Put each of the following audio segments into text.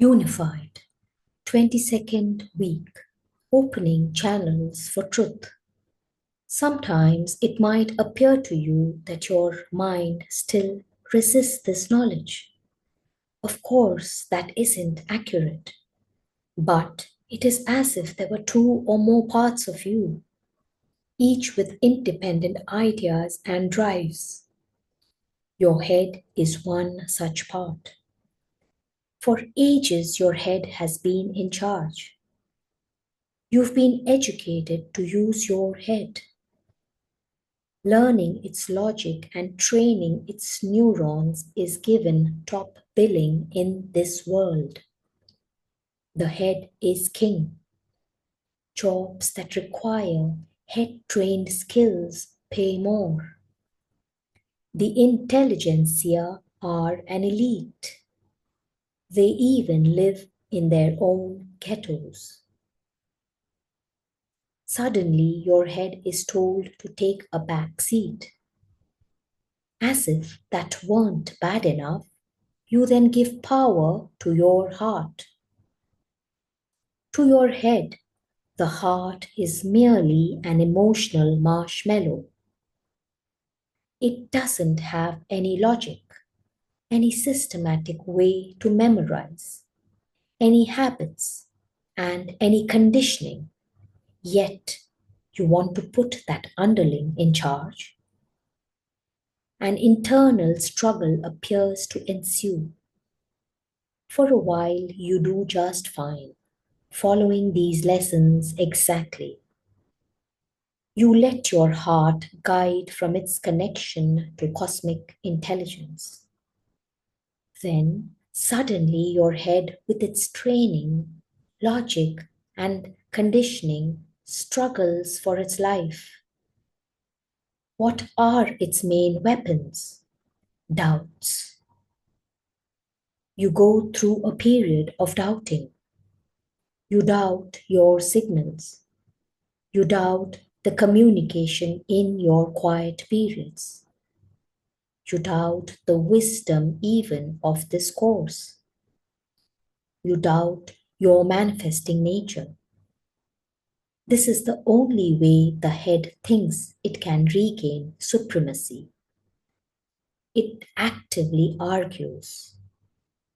Unified, 22nd week, opening channels for truth. Sometimes it might appear to you that your mind still resists this knowledge. Of course, that isn't accurate, but it is as if there were two or more parts of you, each with independent ideas and drives. Your head is one such part. For ages, your head has been in charge. You've been educated to use your head, learning its logic and training its neurons is given top billing in this world. The head is king. Jobs that require head-trained skills pay more. The intelligentsia are an elite. They even live in their own ghettos. Suddenly, your head is told to take a back seat. As if that weren't bad enough, you then give power to your heart. To your head, the heart is merely an emotional marshmallow. It doesn't have any logic, any systematic way to memorize, any habits, and any conditioning. Yet, you want to put that underling in charge. An internal struggle appears to ensue. For a while, you do just fine, following these lessons exactly. You let your heart guide from its connection to cosmic intelligence. Then, suddenly, your head, with its training, logic, and conditioning, struggles for its life. What are its main weapons? Doubts. You go through a period of doubting. You doubt your signals. You doubt the communication in your quiet periods. You doubt the wisdom even of this course. You doubt your manifesting nature. This is the only way the head thinks it can regain supremacy. It actively argues.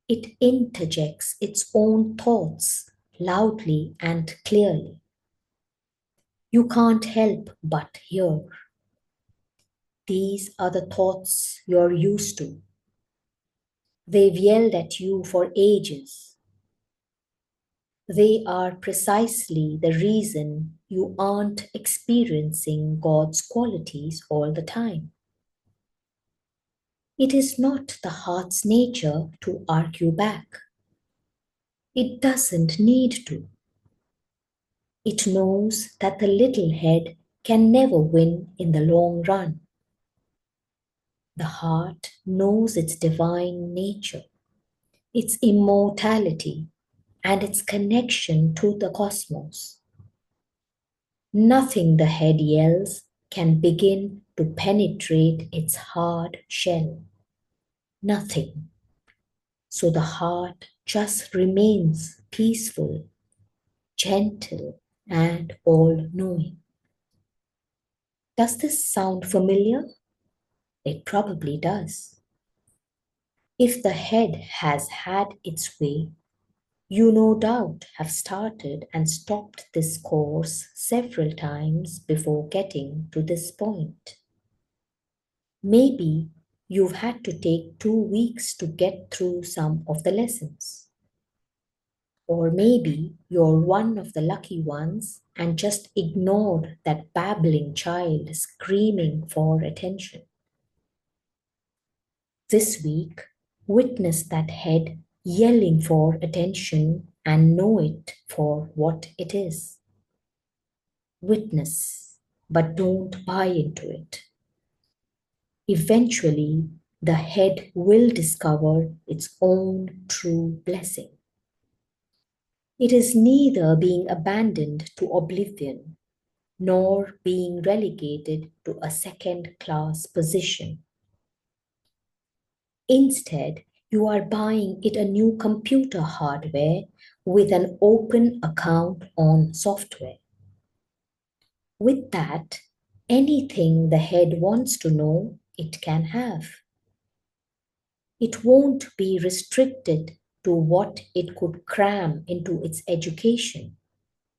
It interjects its own thoughts loudly and clearly. You can't help but hear. These are the thoughts you're used to. They've yelled at you for ages. They are precisely the reason you aren't experiencing God's qualities all the time. It is not the heart's nature to argue back. It doesn't need to. It knows that the little head can never win in the long run. The heart knows its divine nature, its immortality, and its connection to the cosmos. Nothing the head yells can begin to penetrate its hard shell. Nothing. So the heart just remains peaceful, gentle, and all-knowing. Does this sound familiar? It probably does. If the head has had its way, you no doubt have started and stopped this course several times before getting to this point. Maybe you've had to take 2 weeks to get through some of the lessons. Or maybe you're one of the lucky ones and just ignored that babbling child screaming for attention. This week, witness that head yelling for attention and know it for what it is. Witness, but don't buy into it. Eventually, the head will discover its own true blessing. It is neither being abandoned to oblivion nor being relegated to a second-class position. Instead, You are buying it a new computer hardware with an open account on software. With that, anything the head wants to know, it can have. It won't be restricted to what it could cram into its education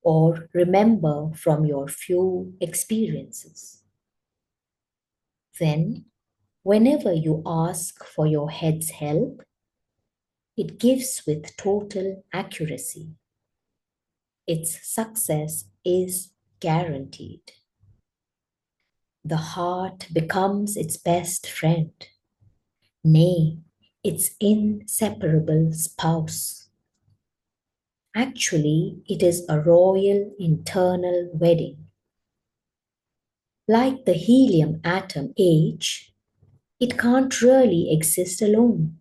or remember from your few experiences. Then, whenever you ask for your head's help, it gives with total accuracy. Its success is guaranteed. The heart becomes its best friend, nay, its inseparable spouse. Actually, it is a royal internal wedding. Like the helium atom H, it can't really exist alone.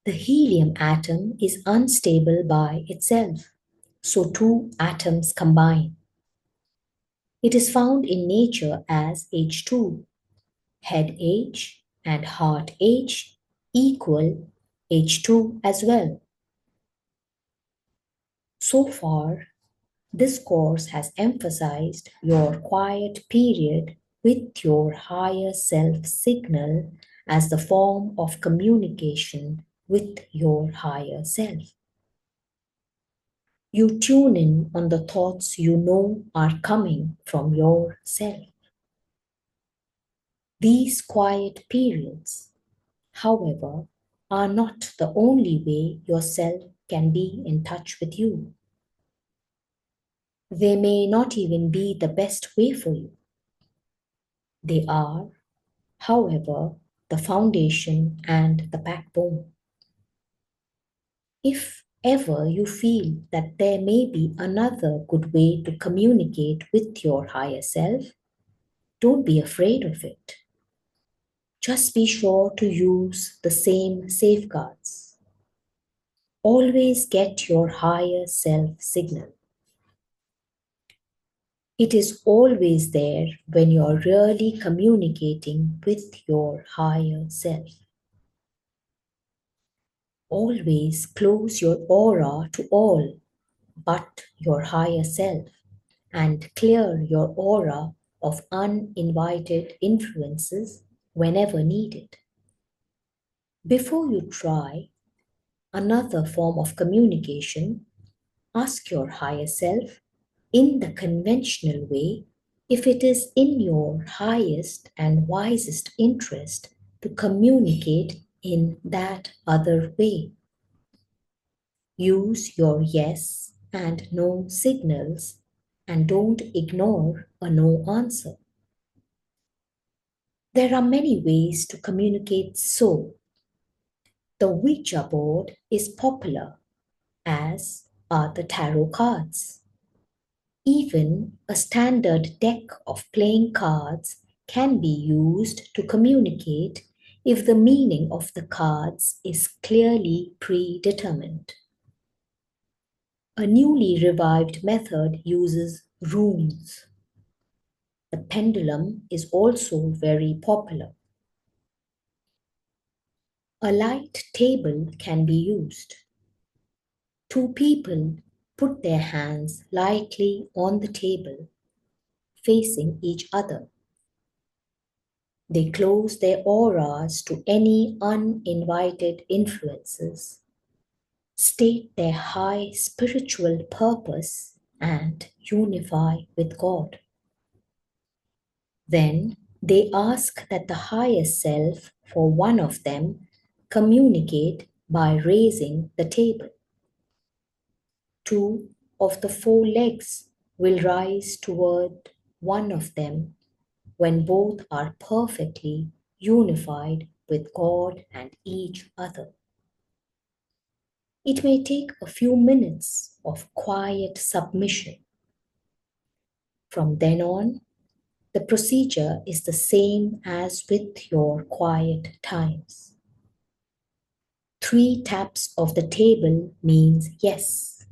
The helium atom is unstable by itself, so two atoms combine. It is found in nature as H2, head H and heart H equal H2 as well. So far, this course has emphasized your quiet period with your higher self signal as the form of communication with your higher self. You tune in on the thoughts you know are coming from your self. These quiet periods, however, are not the only way yourself can be in touch with you. They may not even be the best way for you. They are, however, the foundation and the backbone. If ever you feel that there may be another good way to communicate with your higher self, don't be afraid of it. Just be sure to use the same safeguards. Always get your higher self signal. It is always there when you're really communicating with your higher self. Always close your aura to all but your higher self and clear your aura of uninvited influences whenever needed. Before you try another form of communication, ask your higher self in the conventional way if it is in your highest and wisest interest to communicate in that other way. Use your yes and no signals and don't ignore a no answer. There are many ways to communicate so. The Ouija board is popular, as are the tarot cards. Even a standard deck of playing cards can be used to communicate if the meaning of the cards is clearly predetermined. A newly revived method uses runes. The pendulum is also very popular. A light table can be used. Two people put their hands lightly on the table, facing each other. They close their auras to any uninvited influences, state their high spiritual purpose, and unify with God. Then they ask that the higher self for one of them communicate by raising the table. Two of the four legs will rise toward one of them when both are perfectly unified with God and each other. It may take a few minutes of quiet submission. From then on, the procedure is the same as with your quiet times. 3 taps of the table means yes.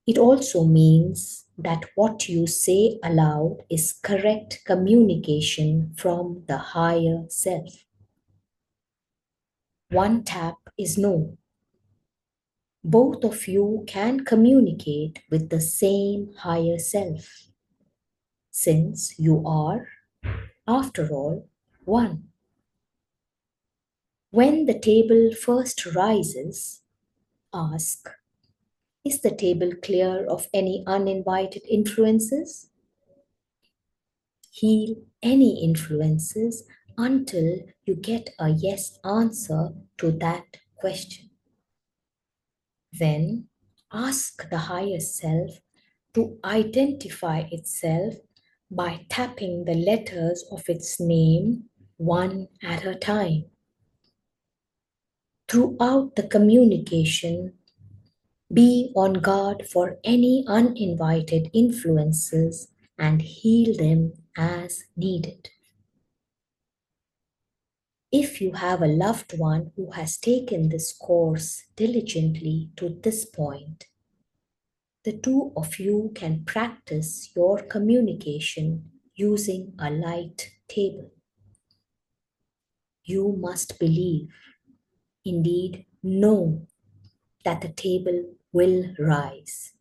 It also means that what you say aloud is correct communication from the higher self. One tap is no. Both of you can communicate with the same higher self, since you are, after all, one. When the table first rises, ask, is the table clear of any uninvited influences? Heal any influences until you get a yes answer to that question. Then ask the higher self to identify itself by tapping the letters of its name one at a time. Throughout the communication, be on guard for any uninvited influences and heal them as needed. If you have a loved one who has taken this course diligently to this point, the two of you can practice your communication using a light table. You must believe, indeed know, that the table will rise,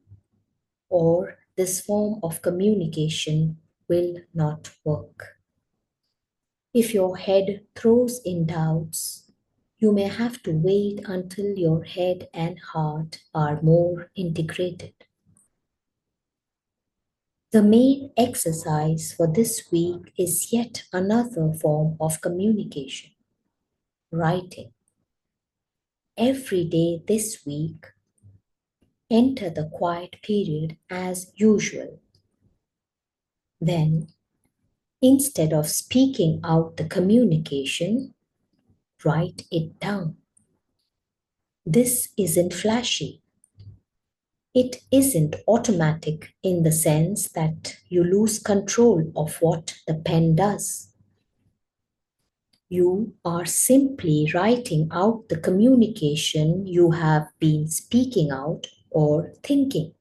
or this form of communication will not work. If your head throws in doubts, you may have to wait until your head and heart are more integrated. The main exercise for this week is yet another form of communication, writing. Every day this week, enter the quiet period as usual. Then, instead of speaking out the communication, write it down. This isn't flashy. It isn't automatic in the sense that you lose control of what the pen does. You are simply writing out the communication you have been speaking out or thinking.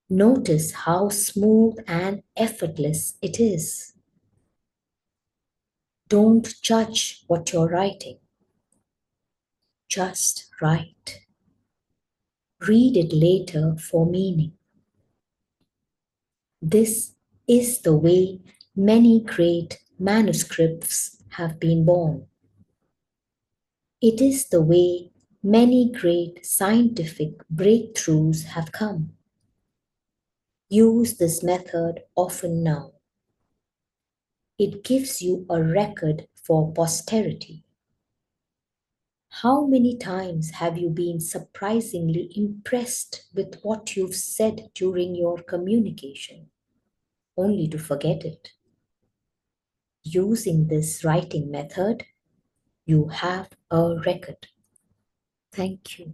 Notice how smooth and effortless it is. Don't judge what you're writing. Just write. Read it later for meaning. This is the way many great manuscripts have been born. It is the way many great scientific breakthroughs have come. Use this method often now. It gives you a record for posterity. How many times have you been surprisingly impressed with what you've said during your communication, only to forget it? Using this writing method, you have a record. Thank you.